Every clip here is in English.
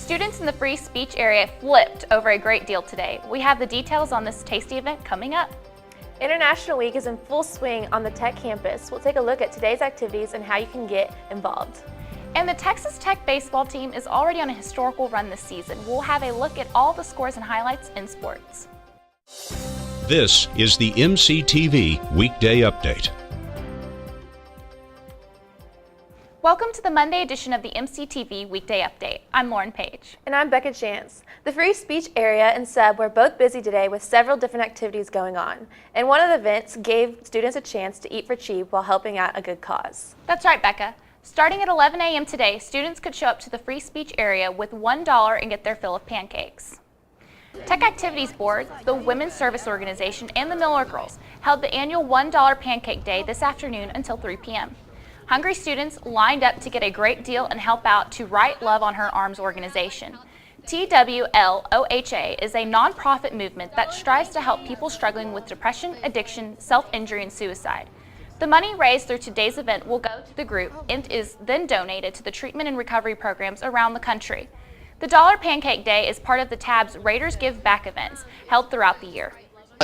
Students in the free speech area flipped over a great deal today. We have the details on this tasty event coming up. International Week is in full swing on the Tech campus. We'll take a look at today's activities and how you can get involved. And the Texas Tech baseball team is already on a historical run this season. We'll have a look at all the scores and highlights in sports. This is the MCTV Weekday Update. Welcome to the Monday edition of the MCTV Weekday Update. I'm Loren Page. And I'm Becca Chance. The free speech area and sub were both busy today with several different activities going on. And one of the events gave students a chance to eat for cheap while helping out a good cause. That's right, Becca. Starting at 11 a.m. today, students could show up to the free speech area with $1 and get their fill of pancakes. Tech Activities Board, the Women's Service Organization, and the Miller Girls held the annual $1 Pancake Day this afternoon until 3 p.m. Hungry students lined up to get a great deal and help out to Right Love on Her Arms organization. TWLOHA is a nonprofit movement that strives to help people struggling with depression, addiction, self-injury, and suicide. The money raised through today's event will go to the group and is then donated to the treatment and recovery programs around the country. The Dollar Pancake Day is part of the TAB's Raiders Give Back events held throughout the year.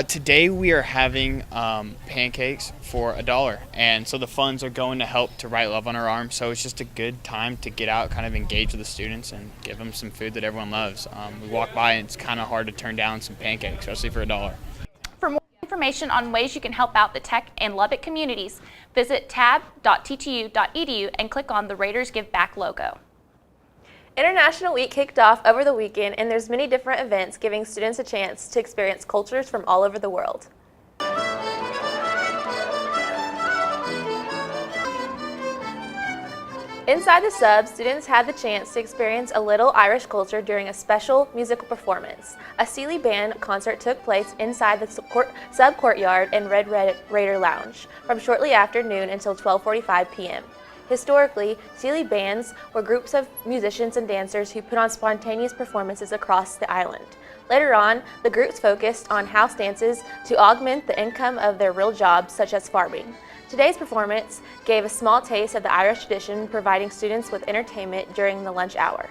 Today we are having pancakes for $1, and so the funds are going to help to Right Love on Her Arm. So it's just a good time to get out, kind of engage with the students and give them some food that everyone loves. We walk by and it's kind of hard to turn down some pancakes, especially for $1. For more information on ways you can help out the Tech and Lubbock communities, visit tab.ttu.edu and click on the Raiders Give Back logo. International Week kicked off over the weekend, and there's many different events giving students a chance to experience cultures from all over the world. Inside the sub, students had the chance to experience a little Irish culture during a special musical performance. A Sealy Band concert took place inside the sub courtyard in Red Raider Lounge from shortly after noon until 12:45 p.m. Historically, Sealy bands were groups of musicians and dancers who put on spontaneous performances across the island. Later on, the groups focused on house dances to augment the income of their real jobs, such as farming. Today's performance gave a small taste of the Irish tradition, providing students with entertainment during the lunch hour.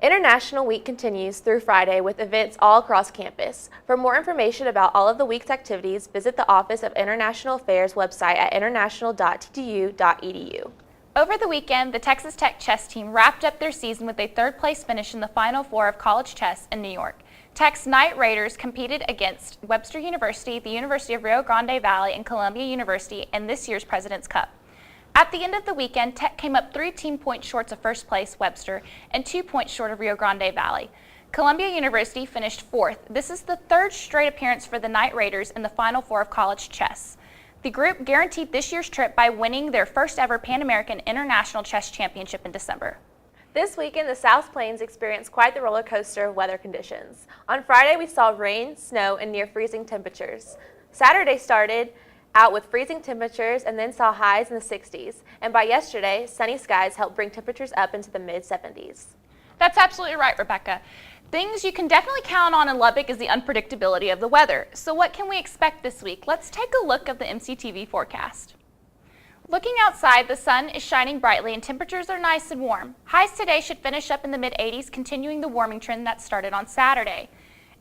International Week continues through Friday with events all across campus. For more information about all of the week's activities, visit the Office of International Affairs website at international.ttu.edu. Over the weekend, the Texas Tech chess team wrapped up their season with a third-place finish in the Final Four of college chess in New York. Tech's Knight Raiders competed against Webster University, the University of Rio Grande Valley, and Columbia University in this year's President's Cup. At the end of the weekend, Tech came up 3 team points short of first place Webster and 2 points short of Rio Grande Valley. Columbia University finished 4th. This is the 3rd straight appearance for the Knight Raiders in the Final Four of college chess. The group guaranteed this year's trip by winning their first ever Pan American International Chess Championship in December. This weekend, the South Plains experienced quite the roller coaster of weather conditions. On Friday, we saw rain, snow, and near freezing temperatures. Saturday started out with freezing temperatures and then saw highs in the 60s. And by yesterday, sunny skies helped bring temperatures up into the mid-70s. That's absolutely right, Rebecca. Things you can definitely count on in Lubbock is the unpredictability of the weather. So what can we expect this week? Let's take a look at the MCTV forecast. Looking outside, the sun is shining brightly and temperatures are nice and warm. Highs today should finish up in the mid-80s, continuing the warming trend that started on Saturday.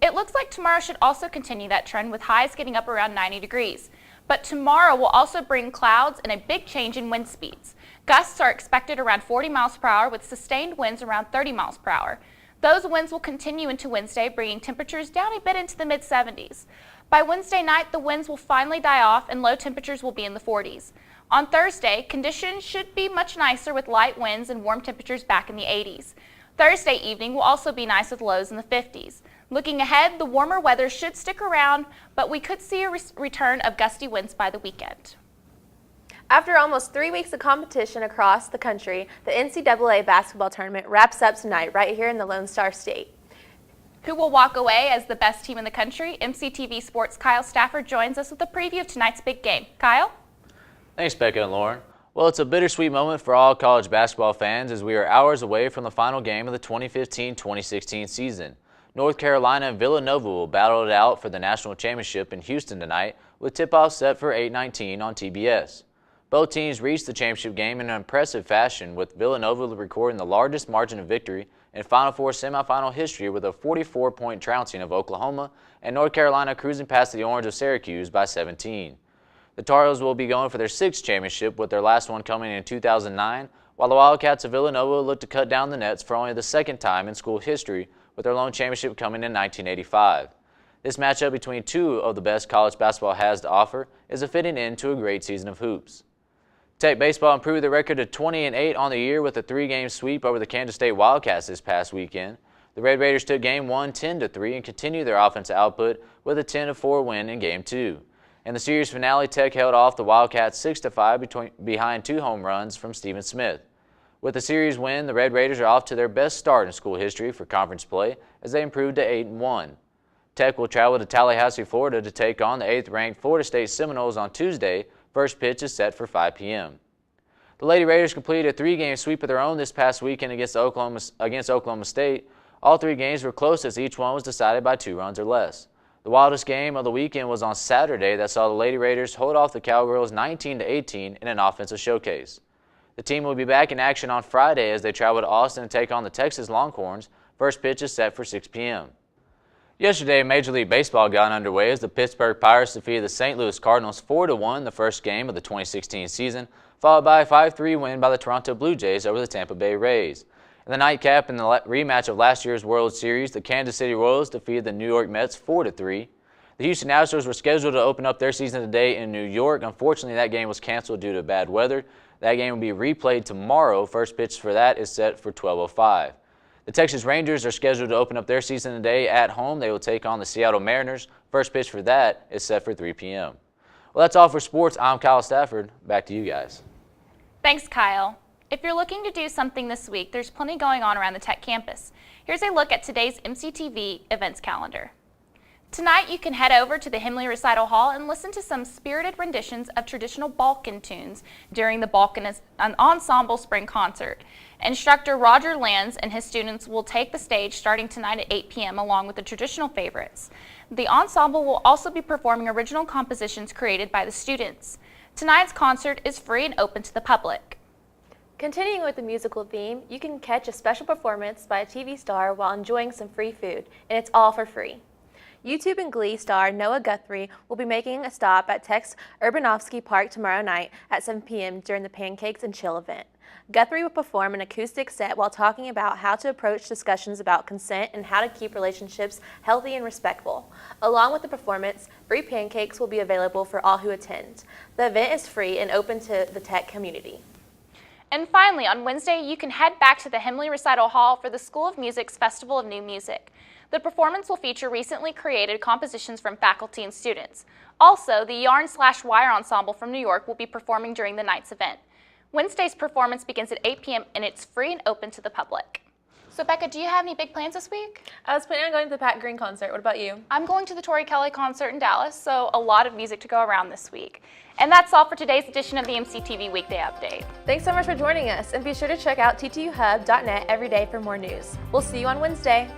It looks like tomorrow should also continue that trend with highs getting up around 90 degrees. But tomorrow will also bring clouds and a big change in wind speeds. Gusts are expected around 40 miles per hour with sustained winds around 30 miles per hour. Those winds will continue into Wednesday, bringing temperatures down a bit into the mid-70s. By Wednesday night, the winds will finally die off and low temperatures will be in the 40s. On Thursday, conditions should be much nicer with light winds and warm temperatures back in the 80s. Thursday evening will also be nice with lows in the 50s. Looking ahead, the warmer weather should stick around, but we could see a return of gusty winds by the weekend. After almost 3 weeks of competition across the country, the NCAA basketball tournament wraps up tonight right here in the Lone Star State. Who will walk away as the best team in the country? MCTV Sports' Kyle Stafford joins us with a preview of tonight's big game. Kyle? Thanks, Becca and Lauren. Well, it's a bittersweet moment for all college basketball fans as we are hours away from the final game of the 2015-2016 season. North Carolina and Villanova will battle it out for the national championship in Houston tonight with tip-off set for 8:19 on TBS. Both teams reached the championship game in an impressive fashion, with Villanova recording the largest margin of victory in Final Four semifinal history with a 44-point trouncing of Oklahoma, and North Carolina cruising past the Orange of Syracuse by 17. The Tar Heels will be going for their 6th championship, with their last one coming in 2009, while the Wildcats of Villanova look to cut down the nets for only the 2nd time in school history, with their lone championship coming in 1985. This matchup between two of the best college basketball has to offer is a fitting end to a great season of hoops. Tech baseball improved their record to 20-8 on the year with a 3-game sweep over the Kansas State Wildcats this past weekend. The Red Raiders took Game 1 10-3 and continued their offensive output with a 10-4 win in Game 2. In the series finale, Tech held off the Wildcats 6-5 behind 2 home runs from Stephen Smith. With the series win, the Red Raiders are off to their best start in school history for conference play as they improved to 8-1. Tech will travel to Tallahassee, Florida to take on the 8th-ranked Florida State Seminoles on Tuesday. First pitch is set for 5 p.m. The Lady Raiders completed a 3-game sweep of their own this past weekend against Oklahoma State. All 3 games were close as each one was decided by 2 runs or less. The wildest game of the weekend was on Saturday that saw the Lady Raiders hold off the Cowgirls 19-18 in an offensive showcase. The team will be back in action on Friday as they travel to Austin and take on the Texas Longhorns. First pitch is set for 6 p.m. Yesterday, Major League Baseball got underway as the Pittsburgh Pirates defeated the St. Louis Cardinals 4-1 in the first game of the 2016 season, followed by a 5-3 win by the Toronto Blue Jays over the Tampa Bay Rays. In the nightcap in the rematch of last year's World Series, the Kansas City Royals defeated the New York Mets 4-3. The Houston Astros were scheduled to open up their season today in New York. Unfortunately, that game was canceled due to bad weather. That game will be replayed tomorrow. First pitch for that is set for 12:05. The Texas Rangers are scheduled to open up their season today at home. They will take on the Seattle Mariners. First pitch for that is set for 3 p.m. Well, that's all for sports. I'm Kyle Stafford. Back to you guys. Thanks, Kyle. If you're looking to do something this week, there's plenty going on around the Tech campus. Here's a look at today's MCTV events calendar. Tonight, you can head over to the Himley Recital Hall and listen to some spirited renditions of traditional Balkan tunes during the Balkan Ensemble Spring Concert. Instructor Roger Lands and his students will take the stage starting tonight at 8 p.m. along with the traditional favorites. The ensemble will also be performing original compositions created by the students. Tonight's concert is free and open to the public. Continuing with the musical theme, you can catch a special performance by a TV star while enjoying some free food, and it's all for free. YouTube and Glee star Noah Guthrie will be making a stop at Tech's Urbanovsky Park tomorrow night at 7 p.m. during the Pancakes and Chill event. Guthrie will perform an acoustic set while talking about how to approach discussions about consent and how to keep relationships healthy and respectful. Along with the performance, free pancakes will be available for all who attend. The event is free and open to the Tech community. And finally, on Wednesday, you can head back to the Himley Recital Hall for the School of Music's Festival of New Music. The performance will feature recently created compositions from faculty and students. Also, the Yarn/Wire Ensemble from New York will be performing during the night's event. Wednesday's performance begins at 8 p.m. and it's free and open to the public. So Becca, do you have any big plans this week? I was planning on going to the Pat Green concert. What about you? I'm going to the Tori Kelly concert in Dallas, so a lot of music to go around this week. And that's all for today's edition of the MCTV Weekday Update. Thanks so much for joining us, and be sure to check out ttuhub.net every day for more news. We'll see you on Wednesday.